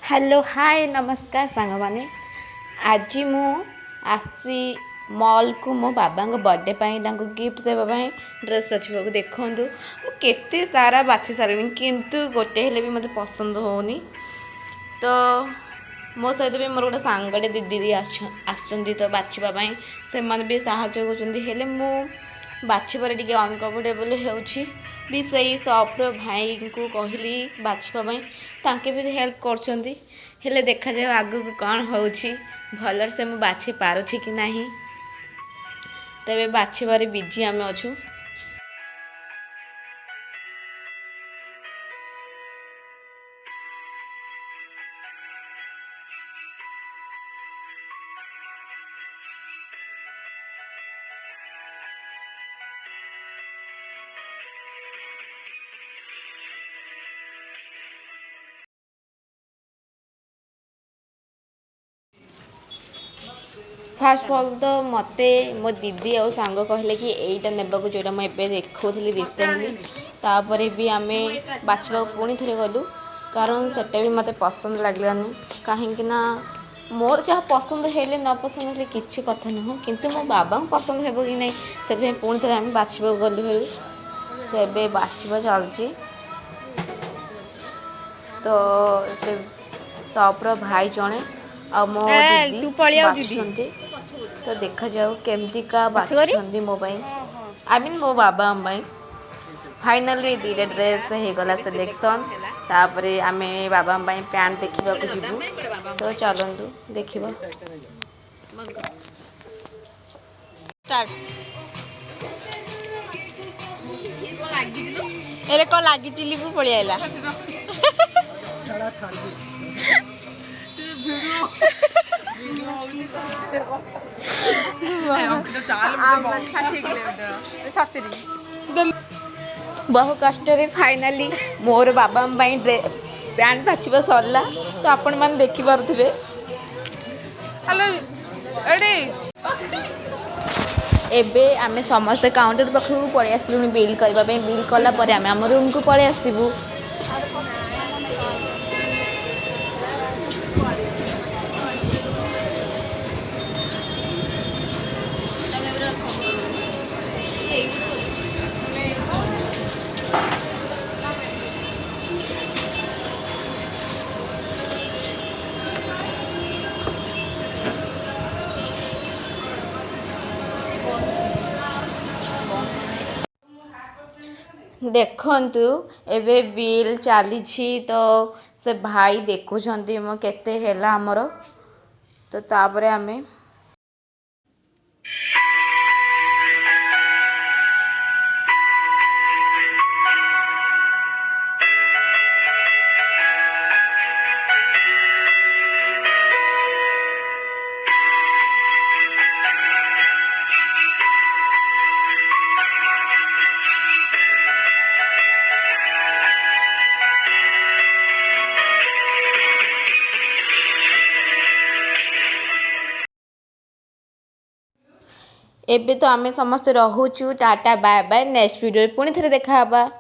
Hello hi नमस्कार सांग माने आज मु आसी मॉल को मो बाबा बर्थडे तांको गिफ्ट देवाई ड्रेस बाछा देखु केते सारा बाछी सारे किंतु गोटे हेले भी मत पसंद होनी तो मो सहित भी मोर गोटे सांगटे दीदी आसुँच तो बाछवाई से मैंने भी साहय कर मु बाछबार टे अनकम्फर्टेबल भी सही सॉफ्ट भाई को कहली बाछवाई तांके भी हेल्प कर देखा जाए आगु कौन हो भलर से मु बाछी पारुछि कि नहीं तबे बाछबारे बिजी आम अच्छू। फास्ट ऑफ ऑल तो मते मो दीदी और सांग कहले कि एटा नेबा को जोटा मैं देखुली रिसेंटली तापर भी आम बाछवा पुणी थे गलु कारण सेटा भी मते पसंद लगलानी कहीं मोर जहाँ पसंद हेले न पसंद हेले किसी कथा नुह किंतु मो बाबा को पसंद हेब कि नहीं से पुणी थे आम बाछवा गलु हेलु तो एबे बाछवा चलची तो से सॉप्र भाई जणे आ मो दीदी बाछुंती तो देखा जाओ केमती का बाछुंती मो आई मीन मो बाबा फाइनली दीटा ड्रेस हो गला सिलेक्शन तापर आम बाबा पैंट देखा जीवु तो चलतु देखा एरे को लागी चिली पु पळि आइला बहु कष्ट फाइनाली मोर बाबा पैंट बाछवा सरला तो आपण मैंने देखी पारे एबे आमे समस्त काउंटर पाखु पळि आसलुनी बिल करबा बिल कला परे आमे हम रूम को पळि आसीबू। देखंतु एबे बिल चली तो से भाई देखुंट मो केते हेला हमर तो तापरे आमे एबे तो आमे समस्त रहुचु tata bye bye next video पुणी थे देखा।